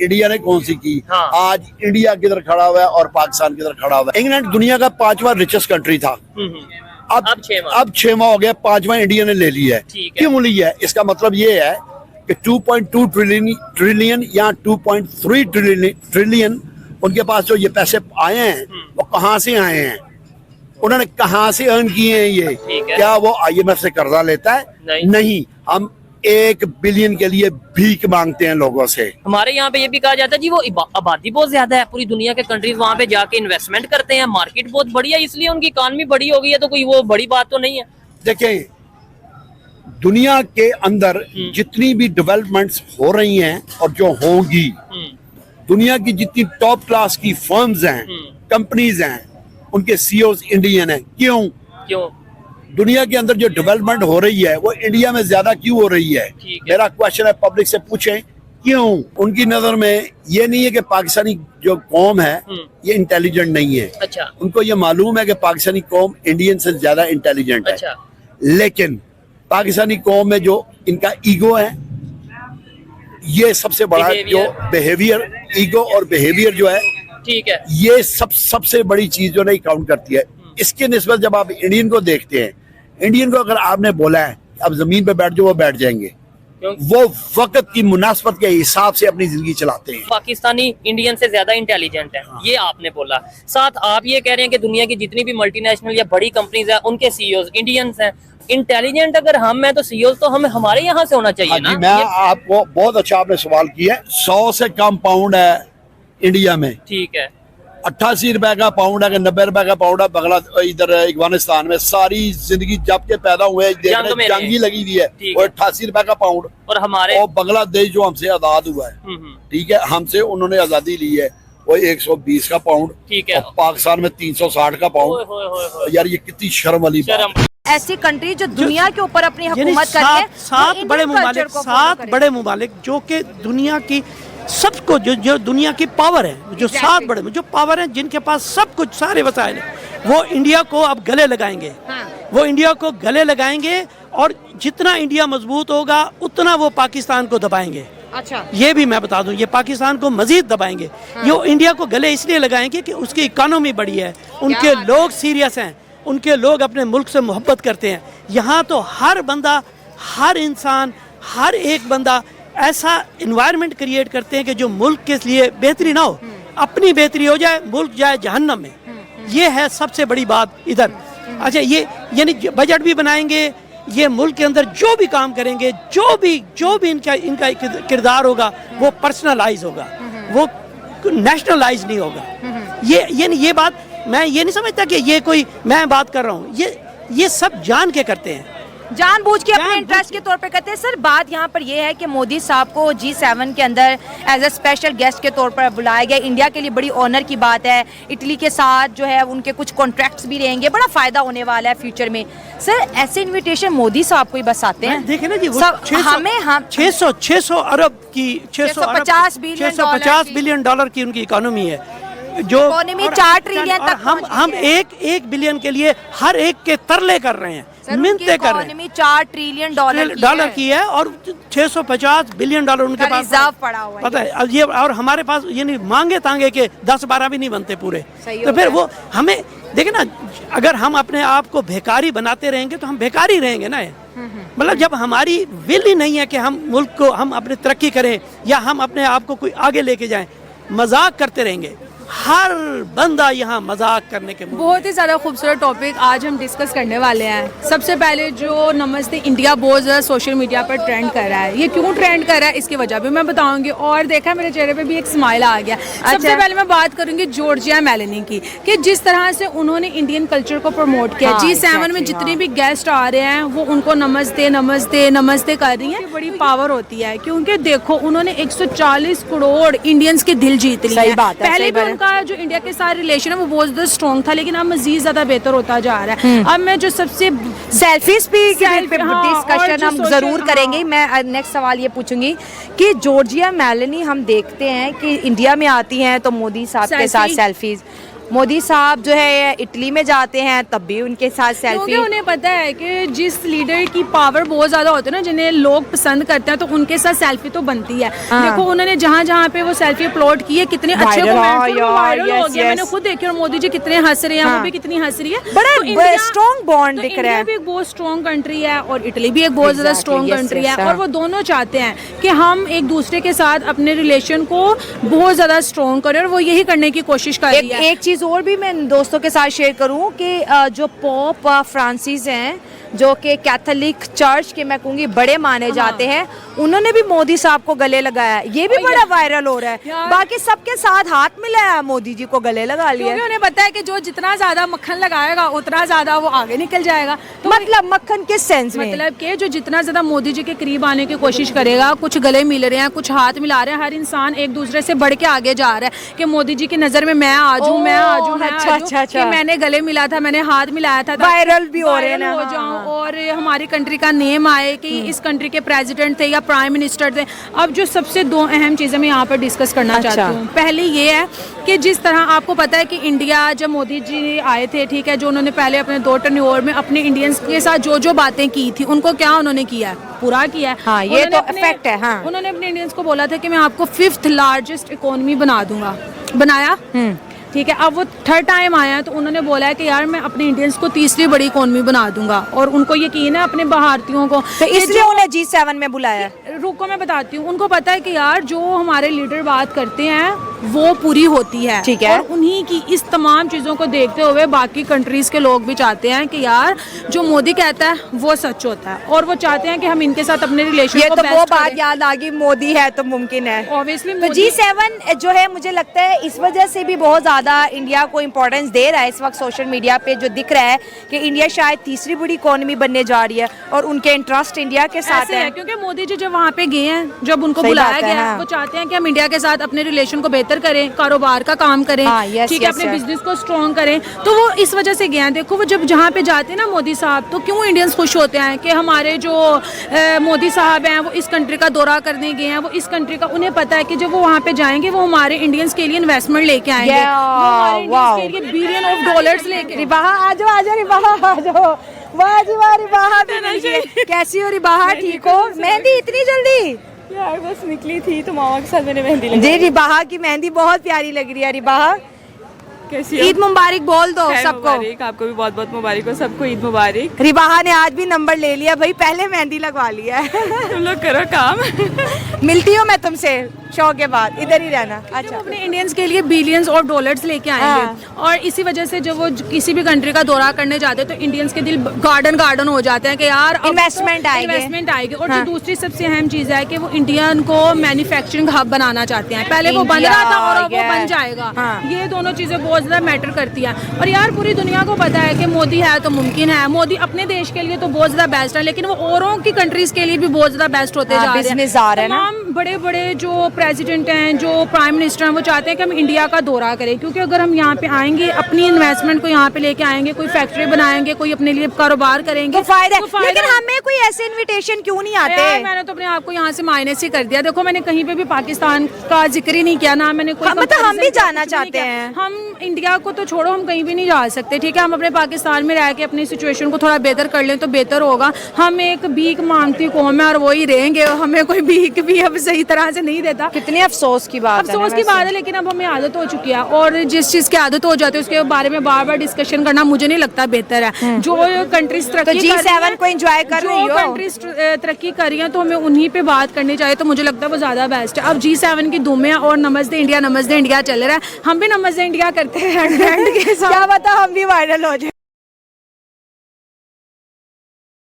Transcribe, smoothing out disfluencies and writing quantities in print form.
India ने कौन सी की। हाँ। आज इंडिया किधर खड़ा हुआ है और पाकिस्तान किधर खड़ा हुआ है। इंग्लैंड दुनिया का 5वां रिचेस्ट कंट्री था, अब 6वां हो गया, 5वां इंडिया ने ले लिया है। क्यों लिया है? इसका मतलब ये है कि 2.2 ट्रिलियन या 2.3 ट्रिलियन उनके पास जो ये पैसे आए हैं वो कहाँ से आए हैं, उन्होंने कहाँ से अर्न किए हैं ये? क्या वो IMF से कर्जा लेता है? नहीं। हम 1 बिलियन के लिए भीख मांगते हैं लोगों से। हमारे यहाँ पे ये भी कहा जाता है जी वो आबादी बहुत ज्यादा है, पूरी दुनिया के कंट्रीज वहाँ पे जाके इन्वेस्टमेंट करते हैं, मार्केट बहुत बड़ी है, इसलिए उनकी इकॉनमी बड़ी हो गई है, तो कोई वो बड़ी बात तो नहीं है। देखिए, दुनिया के अंदर जितनी भी डेवलपमेंट्स हो रही हैं और जो होंगी, दुनिया की जितनी टॉप क्लास की फर्म्स हैं, कंपनीज हैं, उनके CEOs इंडियन हैं। क्यों? दुनिया के अंदर जो डेवलपमेंट हो रही है वो इंडिया में ज्यादा क्यों हो रही है? मेरा क्वेश्चन है, पब्लिक से पूछें क्यों। उनकी नजर में ये नहीं है कि पाकिस्तानी जो कौम है ये इंटेलिजेंट नहीं है। अच्छा। उनको ये मालूम है कि पाकिस्तानी कौम इंडियन से ज्यादा इंटेलिजेंट है। अच्छा। लेकिन पाकिस्तानी कौम में जो इनका ईगो है, ये सबसे बड़ा जो बिहेवियर, ईगो और बिहेवियर जो है, ठीक है, ये सबसे बड़ी चीज जो नहीं काउंट करती है। इसके निस्बत जब आप इंडियन को देखते हैं, इंडियन को अगर आपने बोला है अब जमीन पे बैठ जाओ, वो बैठ जाएंगे। वो वक्त की मुनासबत के हिसाब से अपनी जिंदगी चलाते हैं। पाकिस्तानी इंडियन से ज्यादा इंटेलिजेंट है। हाँ। ये आपने बोला। साथ आप ये कह रहे हैं कि दुनिया की जितनी भी मल्टीनेशनल या बड़ी कंपनीज है उनके CEOs इंडियंस हैं। इंटेलिजेंट अगर हम हैं तो CEOs तो हमें हमारे यहाँ से होना चाहिए ना। मैं आपको बहुत अच्छा आपने सवाल किया है। 100 से कम पाउंड है इंडिया में, ठीक है। 88 रुपए का पाउंड है, 90 रुपए का पाउंड है बंगला इधर अफगानिस्तान में। सारी जिंदगी जब के पैदा हुए जंगी लगी हुई है, और 88 रुपए का पाउंड। और हमारे और बांग्लादेश जो हमसे आजाद हुआ है, ठीक है, हमसे उन्होंने आजादी ली है, वो 120 का पाउंड, ठीक है। पाकिस्तान में 360 का पाउंड। यार ये कितनी शर्म वाली बात। ऐसी कंट्री जो दुनिया के ऊपर अपनी हुकूमत कर रही है, 7 बड़े मुमालिक जो कि दुनिया की सबको जो दुनिया की पावर है, जो 7 बड़े जो पावर है, जिनके पास सब कुछ सारे वसाइल है, वो इंडिया को अब गले लगाएंगे। वो इंडिया को गले लगाएंगे और जितना इंडिया मजबूत होगा उतना वो पाकिस्तान को दबाएंगे। अच्छा। ये भी मैं बता दूं, ये पाकिस्तान को मजीद दबाएंगे। ये इंडिया को गले इसलिए लगाएंगे कि उसकी इकोनॉमी बड़ी है, उनके लोग सीरियस हैं, उनके लोग अपने मुल्क से मोहब्बत करते हैं। यहाँ तो हर बंदा, हर इंसान, हर एक बंदा ऐसा इन्वायरमेंट क्रिएट करते हैं कि जो मुल्क के लिए बेहतरी ना हो, अपनी बेहतरी हो जाए, मुल्क जाए जहन्नम में। ये है सबसे बड़ी बात इधर। अच्छा, ये यानी बजट भी बनाएंगे, ये मुल्क के अंदर जो भी काम करेंगे, जो भी इनका किरदार होगा वो पर्सनलाइज होगा, वो नेशनलाइज नहीं होगा। ये बात मैं ये नहीं समझता कि ये कोई मैं बात कर रहा हूँ, ये सब जान के करते हैं, जानबूझ के अपने इंटरेस्ट के तौर पे करते हैं। सर, बात यहाँ पर ये है कि मोदी साहब को G7 के अंदर एज ए स्पेशल गेस्ट के तौर पर बुलाया गया। इंडिया के लिए बड़ी ऑनर की बात है। इटली के साथ जो है उनके कुछ कॉन्ट्रैक्ट्स भी रहेंगे, बड़ा फायदा होने वाला है फ्यूचर में। सर, ऐसे इन्विटेशन मोदी साहब को ही बस आते हैं। देखे ना जी, वो हमें 600 अरब की 650 बिलियन डॉलर की उनकी इकोनॉमी है, जो इकोनॉमी 4 ट्रिलियन तक। हम 1 बिलियन के लिए हर एक के तरले कर रहे हैं, मिन्नतें कर रहे हैं। 4 ट्रिलियन डॉलर की है और 650 बिलियन डॉलर उनके पास रिजर्व पड़ा हुआ है। पता है, अब ये और हमारे पास ये नहीं मांगे तांगे के 10-12 भी नहीं बनते पूरे। तो फिर वो हमें देखे ना, अगर हम अपने आप को भिखारी बनाते रहेंगे तो हम भिखारी रहेंगे ना। मतलब जब हमारी विल ही नहीं है कि हम मुल्क को हम अपनी तरक्की करें या हम अपने आप को कोई आगे लेके जाएं, मजाक करते रहेंगे। हर बंदा यहाँ मजाक करने के बहुत ही ज़्यादा खूबसूरत टॉपिक आज हम डिस्कस करने वाले हैं। सबसे पहले जो नमस्ते इंडिया बहुत ज़्यादा सोशल मीडिया पर ट्रेंड कर रहा है, ये क्यों ट्रेंड कर रहा है इसकी वजह भी मैं बताऊंगी। और देखा मेरे चेहरे पे भी एक स्माइल आ गया। सबसे पहले मैं बात करूंगी जॉर्जिया मेलोनी की, कि जिस तरह से उन्होंने इंडियन कल्चर को प्रमोट किया। G7 में जितने भी गेस्ट आ रहे हैं वो उनको नमस्ते नमस्ते नमस्ते कर रही है। बड़ी पावर होती है, क्योंकि देखो उन्होंने 140 करोड़ इंडियंस के दिल जीत लिए। पहले भी उनका जो इंडिया के साथ रिलेशन है वो बहुत ज्यादा स्ट्रॉन्ग था, लेकिन अब मजीद ज्यादा बेहतर होता जा रहा है। अब मैं जो सबसे सेल्फीज भी डिस्कशन हम जरूर करेंगे। मैं नेक्स्ट सवाल ये पूछूंगी कि जॉर्जिया मेलोनी हम देखते हैं कि इंडिया में आती हैं तो मोदी साहब के साथ सेल्फीज, मोदी साहब जो है इटली में जाते हैं तब भी उनके साथ क्योंकि सेल्फी। उन्हें पता है कि जिस लीडर की पावर बहुत ज्यादा होती है ना, जिन्हें लोग पसंद करते हैं, तो उनके साथ सेल्फी तो बनती है। देखो उन्होंने जहाँ जहाँ पे वो सेल्फी अपलोड की है, कितने अच्छे Viral, कमेंट्स, हाँ, वायरल हो yes, गया। yes. मैंने खुद देखी, और मोदी जी कितने हंस रहे हैं, वो भी कितनी हंस रही है। बड़ा तो इंडिया- strong bond तो दिख रहा इंडिया है। भी एक बहुत स्ट्रॉन्ग कंट्री है और इटली भी एक बहुत ज्यादा Exactly, strong yes, country yes, है, हाँ। और वो दोनों चाहते हैं कि हम एक दूसरे के साथ अपने रिलेशन को बहुत ज्यादा स्ट्रॉन्ग करें, और वो यही करने की कोशिश कर रही है। एक चीज और भी मैं दोस्तों के साथ शेयर करूं कि जो पोप फ्रांसिस हैं, जो कि कैथोलिक चर्च के मैं कहूँगी बड़े माने जाते हैं, उन्होंने भी मोदी साहब को गले लगाया। ये भी बड़ा वायरल हो रहा है। यार। बाकी सबके साथ हाथ मिलाया, मोदी जी को गले लगा लिया। क्योंकि उन्हें पता है कि जो जितना ज्यादा मक्खन लगाएगा उतना ज्यादा वो आगे निकल जाएगा। तो मतलब मक्खन किस सेंस में? मतलब कि जो जितना ज्यादा मोदी जी के करीब आने की कोशिश करेगा, कुछ गले मिल रहे हैं, कुछ हाथ मिला रहे हैं, हर इंसान एक दूसरे से बढ़ के आगे जा रहा है कि मोदी जी की नजर में मैं आ जाऊं, मैं आ जाऊं, मैं आ अच्छा, जाऊं, अच्छा। कि मैंने गले मिला था, मैंने हाथ मिलाया था, वायरल भी हो रहे हैं ना, हो हाँ। जाऊं और हमारी कंट्री का नेम आए कि इस कंट्री के प्रेसिडेंट थे या प्राइम मिनिस्टर थे। अब जो सबसे दो अहम चीजें मैं यहाँ पर डिस्कस करना अच्छा। चाहती हूँ, पहले ये है कि जिस तरह आपको पता है कि इंडिया जब मोदी जी आए थे, ठीक है, जो उन्होंने पहले अपने 2 टर्न्योवर में अपने इंडियंस के साथ जो जो बातें की थी, उनको क्या उन्होंने किया है, पूरा किया है। हाँ, ये उन्होंने तो अपने- effect है, हाँ। उन्होंने अपने इंडियंस को बोला था कि मैं आपको 5th लार्जेस्ट इकोनॉमी बना दूंगा, बनाया, ठीक है। अब वो 3rd टाइम आया तो उन्होंने बोला है कि यार मैं अपने इंडियंस को 3री बड़ी इकोनॉमी बना दूंगा, और उनको यकीन है अपने भारतीयों को। तो इसलिए उन्हें G7 में बुलाया। रुको मैं बताती हूँ, उनको पता है कि यार जो हमारे लीडर बात करते हैं वो पूरी होती है, ठीक है। और उन्हीं की इस तमाम चीजों को देखते हुए बाकी कंट्रीज के लोग भी चाहते हैं कि यार जो मोदी कहता है वो सच होता है, और वो चाहते हैं कि हम इनके साथ अपने रिलेशन ये को तो वो बेस्ट बात करें। याद आ गई, मोदी है तो मुमकिन है। Obviously तो मोदी- G7 जो है मुझे लगता है इस वजह से भी बहुत ज्यादा इंडिया को इम्पोर्टेंस दे रहा है। इस वक्त सोशल मीडिया पे जो दिख रहा है कि इंडिया शायद 3री बड़ी इकोनॉमी बनने जा रही है, और उनके इंटरेस्ट इंडिया के साथ ऐसे है है। क्योंकि मोदी जी जब वहाँ पे गए हैं, जब उनको सही बुलाया बात है, गया है, हाँ। वो चाहते हैं कि हम इंडिया के साथ अपने रिलेशन को बेहतर करें, कारोबार का काम करें, हाँ, yes, ठीक है, yes, अपने yes. बिजनेस को स्ट्रॉन्ग करें। तो वो इस वजह से गए हैं। देखो वो जब जहाँ पे जाते हैं ना मोदी साहब, तो क्यों इंडियंस खुश होते हैं कि हमारे जो मोदी साहब हैं वो इस कंट्री का दौरा करने गए हैं, वो इस कंट्री का, उन्हें पता है कि जब वो वहाँ पे जाएंगे वो हमारे इंडियंस के लिए इन्वेस्टमेंट लेके आएंगे, Yeah, वो हमारे इंडियंस wow. के लिए बिलियन ऑफ डॉलर्स लेके। रिबाहा आ जाओ रिबाहा आ जाओ। वाह जी वाह, रिबाहा भी मिल गई। कैसी हो रिबाहा, ठीक हो? मेहंदी इतनी जल्दी? यार बस निकली थी तो मामा के साथ मैंने मेहंदी लगाई। जी, रिबाहा की मेहंदी बहुत प्यारी लग रही है। रिबाहा, कैसी हो? ईद मुबारक बोल दो खैर सबको। मुबारक, आपको भी बहुत बहुत मुबारक हो, सबको ईद मुबारक। रिबाहा ने आज भी नंबर ले लिया भाई, पहले मेहंदी लगवा लिया है। तुम लोग करो काम। मिलती हूँ मैं तुमसे शो के बाद, इधर ही रहना। वो अच्छा, अपने इंडियंस के लिए बिलियंस और डॉलर्स लेके आएंगे, और इसी वजह से जब वो किसी भी कंट्री का दौरा करने जाते हैं तो इंडियंस के दिल गार्डन हो जाते हैं कि यार Investment आएगी। इन्वेस्टमेंट आएगी। और हाँ। जो दूसरी सबसे अहम चीज है कि वो इंडियन को मैन्युफैक्चरिंग हब बनाना चाहते हैं। पहले वो बन India, रहा था और अब वो yes. बन जाएगा। हाँ। ये दोनों चीजें बहुत ज्यादा मैटर करती हैं। और यार पूरी दुनिया को पता है कि मोदी है तो मुमकिन है, मोदी अपने देश के लिए तो बहुत ज्यादा बेस्ट है, लेकिन वो औरों की कंट्रीज के लिए भी बहुत ज्यादा बेस्ट होते हाँ, जा रहे हैं। business आ रहा है ना। तमाम बड़े बड़े जो प्रेसिडेंट हैं, जो प्राइम मिनिस्टर हैं, वो चाहते हैं कि हम इंडिया का दौरा करें, क्योंकि अगर हम यहाँ पे आएंगे, अपनी इन्वेस्टमेंट को यहाँ पे लेके आएंगे, कोई फैक्ट्री बनाएंगे, कोई अपने लिए कारोबार करेंगे तो फायदा है। लेकिन हमें कोई ऐसे इनविटेशन क्यों नहीं यार, आते? मैंने तो अपने आप को यहाँ से माइनस ही कर दिया। देखो मैंने कहीं पे भी पाकिस्तान का जिक्र ही नहीं किया, ना मैंने कोई हाँ, मतलब हम भी comparison जाना कुछ भी नहीं चाहते किया। हैं। हम इंडिया को तो छोड़ो, हम कहीं भी नहीं जा सकते, ठीक है। हम अपने पाकिस्तान में रह के अपनी सिचुएशन को थोड़ा बेहतर कर लें तो बेहतर होगा। हम एक भीख मांगती कौम है और वही रहेंगे, हमें कोई भीख भी अब सही तरह से नहीं देता। कितनी अफसोस की बात है। अफसोस की बात है, लेकिन अब हमें आदत हो चुकी है, और जिस चीज की आदत हो जाती है उसके बारे में बार बार डिस्कशन करना मुझे नहीं लगता बेहतर है। जो कंट्रीज तरक्की तो G7 को enjoy कर रही हो। जो कंट्रीज तरक्की कर रही हैं तो हमें उन्हीं पे बात करनी चाहिए, तो मुझे लगता है वो ज्यादा बेस्ट है। अब G7 की धूम है और नमस्ते इंडिया चल रहा है, हम भी नमस्ते इंडिया करते हैं। क्या पता हम भी वायरल हो जाए।